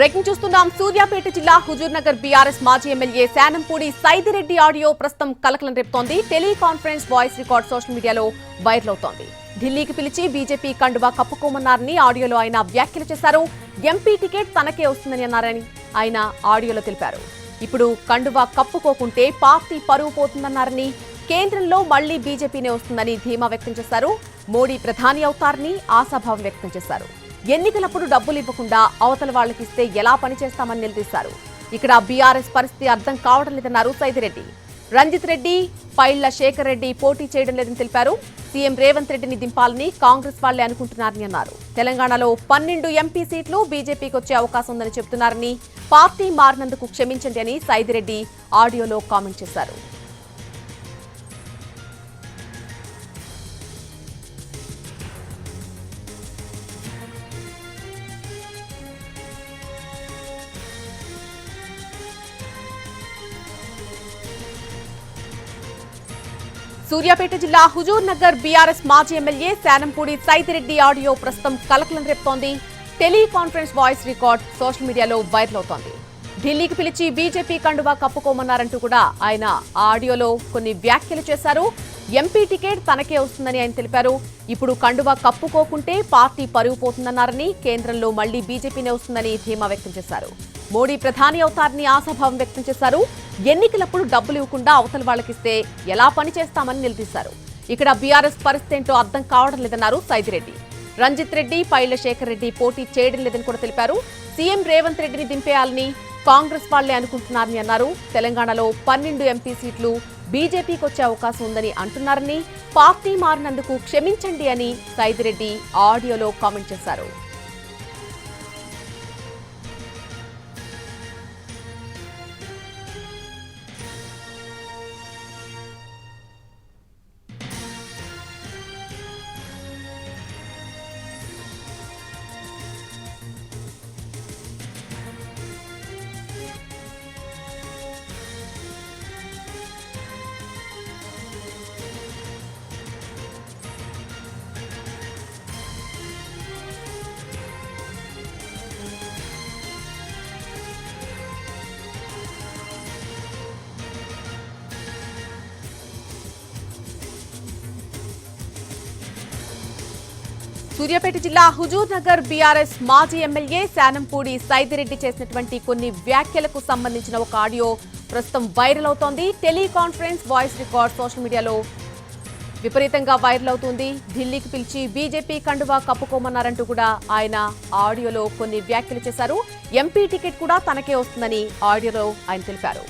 Breaking చూస్తున్నాం. సూర్యాపేట జిల్లా Huzurnagar BRS మాజీ ఎమ్మెల్యే శానంపూడి సైదిరెడ్డి ఆడియో ప్రస్తుతం కలకలం రేపుతోంది. టెలికాన్ఫరెన్స్ వాయిస్ రికార్డ్ సోషల్ మీడియాలో వైరల్ అవుతోంది. ఢిల్లీకి పిలిచి బీజేపీ కండువా కప్పుకోమన్నారని ఆడియోలో ఆయన వ్యాఖ్యలు చేశారు. ఎంపీ టికెట్ తనకే వస్తుందని అన్నారని ఆయన ఆడియోలో తెలిపారు. ఇప్పుడు కండువా కప్పుకోకుంటే పార్టీ పరువు పోతుందన్నారని, కేంద్రంలో మళ్లీ బీజేపీనే వస్తుందని ధీమా వ్యక్తం చేశారు. మోడీ ప్రధాని అవుతారని ఆశాభావం వ్యక్తం చేశారు. ఎన్నికలప్పుడు డబ్బులు ఇవ్వకుండా అవతల వాళ్ళకిస్తే ఎలా పనిచేస్తామని నిలదీశారు. ఇక్కడ బీఆర్ఎస్ పరిస్థితి అర్థం కావడం లేదన్నారు సైదిరెడ్డి. రంజిత్ రెడ్డి, పైళ్ల శేఖర్ రెడ్డి పోటీ చేయడం లేదని తెలిపారు. సీఎం రేవంత్ రెడ్డిని దింపాలని కాంగ్రెస్ వాళ్లే అనుకుంటున్నారని అన్నారు. తెలంగాణలో 12 ఎంపీ సీట్లు బీజేపీకి వచ్చే అవకాశం ఉందని చెబుతున్నారని, పార్టీ మారినందుకు క్షమించండి అని సైదిరెడ్డి ఆడియోలో కామెంట్ చేశారు. సూర్యాపేట జిల్లా హుజూర్నగర్ బీఆర్ఎస్ మాజీ ఎమ్మెల్యే శానంపూడి సైదిరెడ్డి ఆడియో ప్రస్తుతం కలకలం రేపుతోంది. టెలికాన్ఫరెన్స్ వాయిస్ రికార్డ్ సోషల్ మీడియాలో వైరల్ అవుతోంది. ఢిల్లీకి పిలిచి బీజేపీ కండువా కప్పుకోమన్నారంటూ కూడా ఆయన ఆడియోలో కొన్ని వ్యాఖ్యలు చేశారు. ఎంపీ టికెట్ తనకే వస్తుందని ఆయన తెలిపారు. ఇప్పుడు కండువా కప్పుకోకుంటే పార్టీ పరువు పోతుందన్నారని, కేంద్రంలో మళ్లీ బీజేపీనే వస్తుందని ధీమా వ్యక్తం చేశారు. మోడీ ప్రధాని అవుతారని ఆశాభావం వ్యక్తం చేశారు. ఎన్నికలప్పుడు డబ్బులు ఇవ్వకుండా అవతల వాళ్ళకిస్తే ఎలా పనిచేస్తామని నిలదీశారు. ఇక్కడ బీఆర్ఎస్ పరిస్థితి ఏంటో అర్థం కావడం లేదన్నారు సైదిరెడ్డి. రంజిత్ రెడ్డి, పైళ్ల శేఖర్ రెడ్డి పోటీ చేయడం లేదని కూడా తెలిపారు. సీఎం రేవంత్ రెడ్డిని దింపేయాలని కాంగ్రెస్ వాళ్లే అనుకుంటున్నారని అన్నారు. తెలంగాణలో 12 ఎంపీ సీట్లు బీజేపీకి వచ్చే అవకాశం ఉందని అంటున్నారని, పార్టీ మారినందుకు క్షమించండి అని సైదిరెడ్డి ఆడియోలో కామెంట్ చేశారు. సూర్యాపేట జిల్లా హుజూర్నగర్ బీఆర్ఎస్ మాజీ ఎమ్మెల్యే శానంపూడి సైదిరెడ్డి చేసినటువంటి కొన్ని వ్యాఖ్యలకు సంబంధించిన ఒక ఆడియో ప్రస్తుతం వైరల్ అవుతోంది. టెలికాన్ఫరెన్స్ వాయిస్ రికార్డ్ సోషల్ మీడియాలో విపరీతంగా వైరల్ అవుతుంది. ఢిల్లీకి పిలిచి బీజేపీ కండువా కప్పుకోమన్నారంటూ కూడా ఆయన ఆడియోలో కొన్ని వ్యాఖ్యలు చేశారు. ఎంపీ టికెట్ కూడా తనకే వస్తుందని ఆడియోలో ఆయన తెలిపారు.